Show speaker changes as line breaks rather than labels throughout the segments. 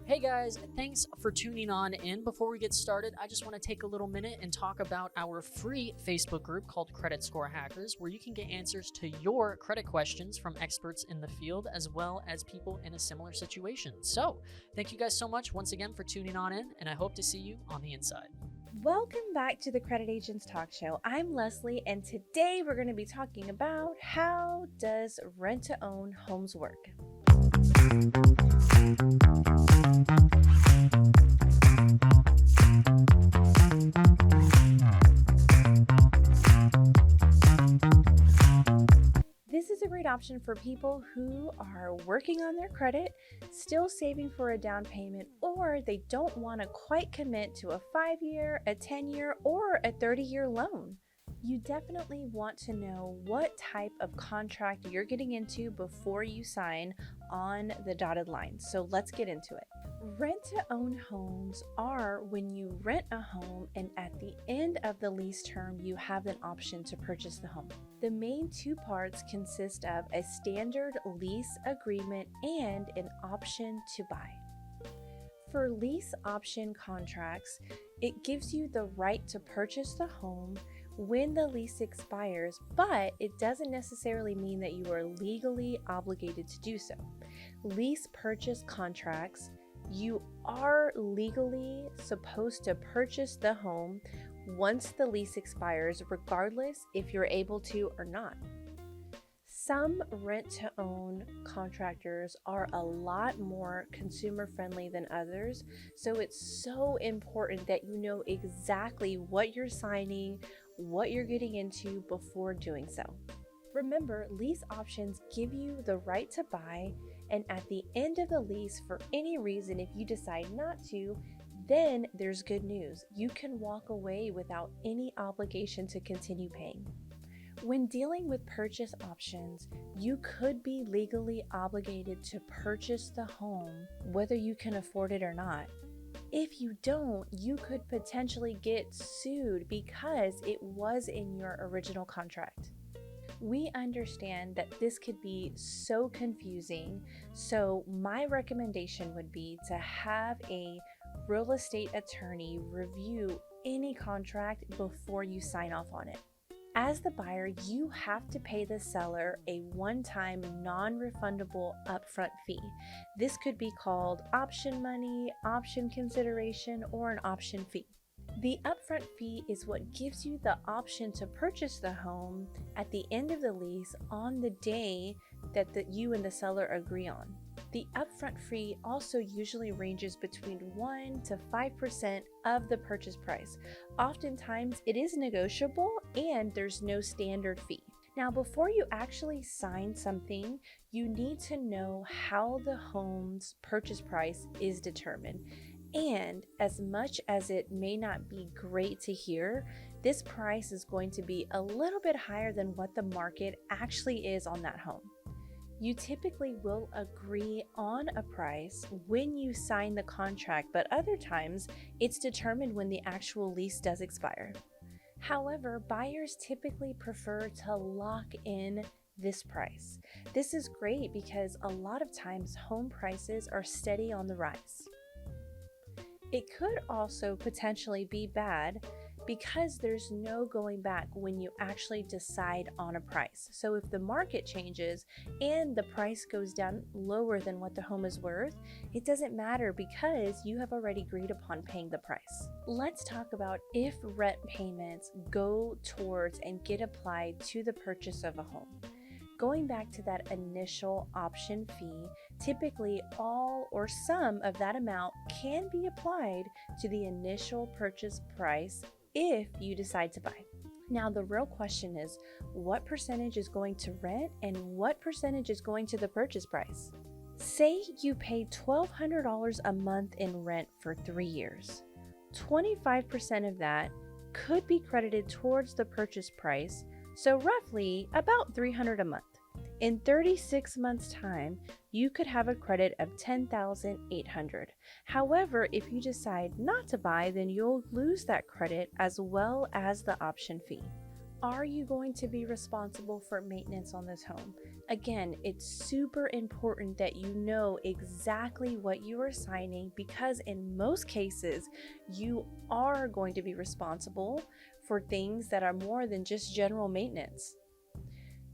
Hey guys, thanks for tuning on in. Before we get started, I just want to take a little minute and talk about our free Facebook group called Credit Score Hackers, where you can get answers to your credit questions from experts in the field as well as people in a similar situation. So, thank you guys so much once again for tuning on in, and I hope to see you on the inside.
Welcome back to the Credit Agents Talk Show. I'm Leslie, and today we're going to be talking about how does rent-to-own homes work. This is a great option for people who are working on their credit, still saving for a down payment, or they don't want to quite commit to a 5-year, a 10-year, or a 30-year loan. You definitely want to know what type of contract you're getting into before you sign on the dotted line. So let's get into it. Rent-to-own homes are when you rent a home and at the end of the lease term, you have an option to purchase the home. The main two parts consist of a standard lease agreement and an option to buy. For lease option contracts, it gives you the right to purchase the home when the lease expires, but it doesn't necessarily mean that you are legally obligated to do so. Lease purchase contracts, you are legally supposed to purchase the home once the lease expires, regardless if you're able to or not. Some rent-to-own contractors are a lot more consumer-friendly than others, so it's so important that you know exactly what you're signing, what you're getting into before doing so. Remember, lease options give you the right to buy, and at the end of the lease, for any reason, if you decide not to, then there's good news. You can walk away without any obligation to continue paying. When dealing with purchase options, you could be legally obligated to purchase the home, whether you can afford it or not. If you don't, you could potentially get sued because it was in your original contract. We understand that this could be so confusing, so my recommendation would be to have a real estate attorney review any contract before you sign off on it. As the buyer, you have to pay the seller a one-time non-refundable upfront fee. This could be called option money, option consideration, or an option fee. The upfront fee is what gives you the option to purchase the home at the end of the lease on the day that you and the seller agree on. The upfront fee also usually ranges between 1 to 5% of the purchase price. Oftentimes it is negotiable and there's no standard fee. Now, before you actually sign something, you need to know how the home's purchase price is determined. And as much as it may not be great to hear, this price is going to be a little bit higher than what the market actually is on that home. You typically will agree on a price when you sign the contract, but other times it's determined when the actual lease does expire. However, buyers typically prefer to lock in this price. This is great because a lot of times home prices are steady on the rise. It could also potentially be bad because there's no going back when you actually decide on a price. So if the market changes and the price goes down lower than what the home is worth, it doesn't matter because you have already agreed upon paying the price. Let's talk about if rent payments go towards and get applied to the purchase of a home. Going back to that initial option fee, typically all or some of that amount can be applied to the initial purchase price if you decide to buy. Now, the real question is, what percentage is going to rent and what percentage is going to the purchase price? Say you pay $1,200 a month in rent for 3 years. 25% of that could be credited towards the purchase price, so roughly about $300 a month. In 36 months' time, you could have a credit of $10,800. However, if you decide not to buy, then you'll lose that credit as well as the option fee. Are you going to be responsible for maintenance on this home? Again, it's super important that you know exactly what you are signing, because in most cases, you are going to be responsible for things that are more than just general maintenance.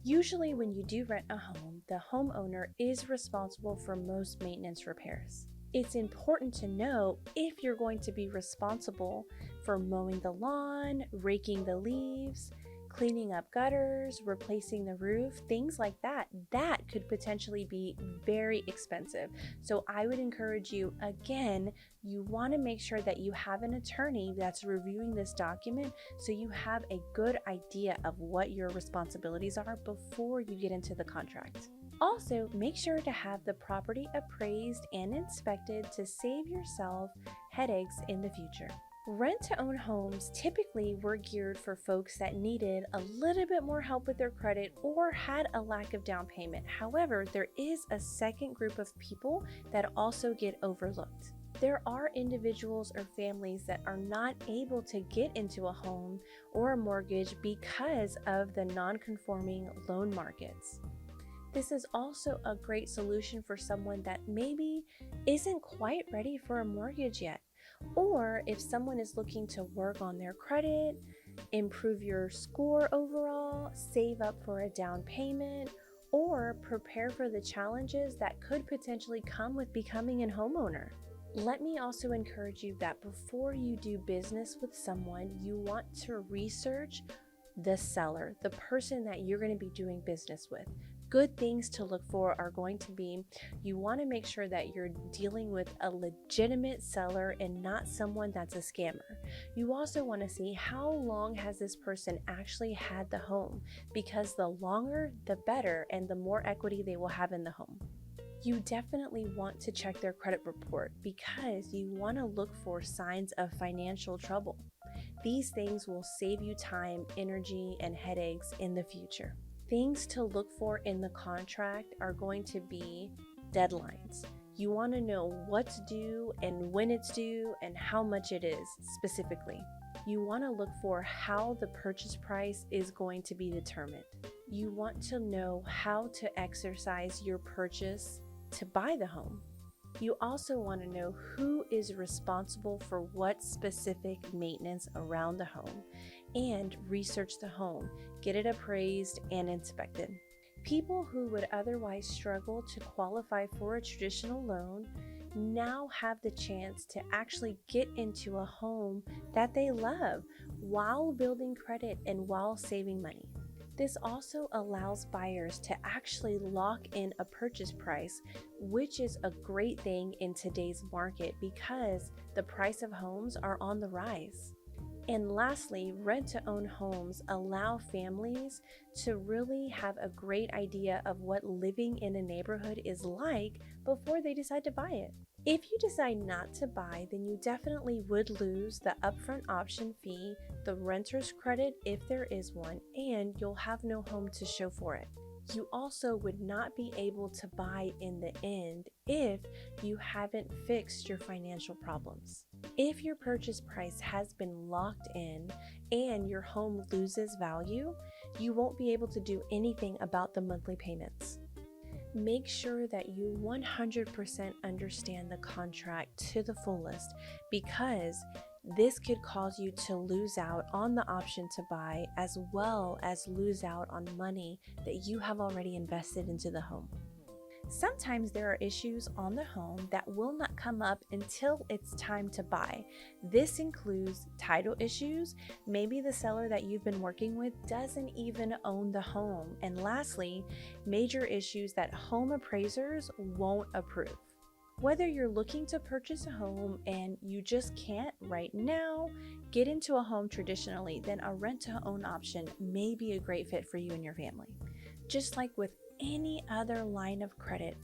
Usually, when you do rent a home, the homeowner is responsible for most maintenance repairs. It's important to know if you're going to be responsible for mowing the lawn, raking the leaves, cleaning up gutters, replacing the roof, things like that. That could potentially be very expensive. So I would encourage you, again, you want to make sure that you have an attorney that's reviewing this document so you have a good idea of what your responsibilities are before you get into the contract. Also, make sure to have the property appraised and inspected to save yourself headaches in the future. Rent-to-own homes typically were geared for folks that needed a little bit more help with their credit or had a lack of down payment. However, there is a second group of people that also get overlooked. There are individuals or families that are not able to get into a home or a mortgage because of the non-conforming loan markets. This is also a great solution for someone that maybe isn't quite ready for a mortgage yet. Or if someone is looking to work on their credit, improve your score overall, save up for a down payment, or prepare for the challenges that could potentially come with becoming a homeowner. Let me also encourage you that before you do business with someone, you want to research the seller, the person that you're going to be doing business with. Good things to look for are going to be, you want to make sure that you're dealing with a legitimate seller and not someone that's a scammer. You also want to see how long has this person actually had the home, because the longer the better and the more equity they will have in the home. You definitely want to check their credit report because you want to look for signs of financial trouble. These things will save you time, energy, and headaches in the future. Things to look for in the contract are going to be deadlines. You want to know what's due and when it's due and how much it is specifically. You want to look for how the purchase price is going to be determined. You want to know how to exercise your purchase to buy the home. You also want to know who is responsible for what specific maintenance around the home, and research the home, get it appraised and inspected. People who would otherwise struggle to qualify for a traditional loan now have the chance to actually get into a home that they love while building credit and while saving money. This also allows buyers to actually lock in a purchase price, which is a great thing in today's market because the price of homes are on the rise. And lastly, rent-to-own homes allow families to really have a great idea of what living in a neighborhood is like before they decide to buy it. If you decide not to buy, then you definitely would lose the upfront option fee, the renter's credit if there is one, and you'll have no home to show for it. You also would not be able to buy in the end if you haven't fixed your financial problems. If your purchase price has been locked in and your home loses value, you won't be able to do anything about the monthly payments. Make sure that you 100% understand the contract to the fullest, because this could cause you to lose out on the option to buy, as well as lose out on money that you have already invested into the home. Sometimes there are issues on the home that will not come up until it's time to buy. This includes title issues. Maybe the seller that you've been working with doesn't even own the home. And lastly, major issues that home appraisers won't approve. Whether you're looking to purchase a home and you just can't right now get into a home traditionally, then a rent-to-own option may be a great fit for you and your family. Just like with any other line of credit,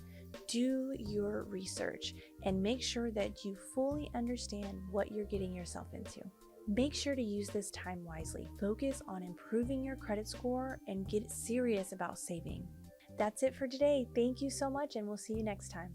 do your research and make sure that you fully understand what you're getting yourself into. Make sure to use this time wisely. Focus on improving your credit score and get serious about saving. That's it for today. Thank you so much, and we'll see you next time.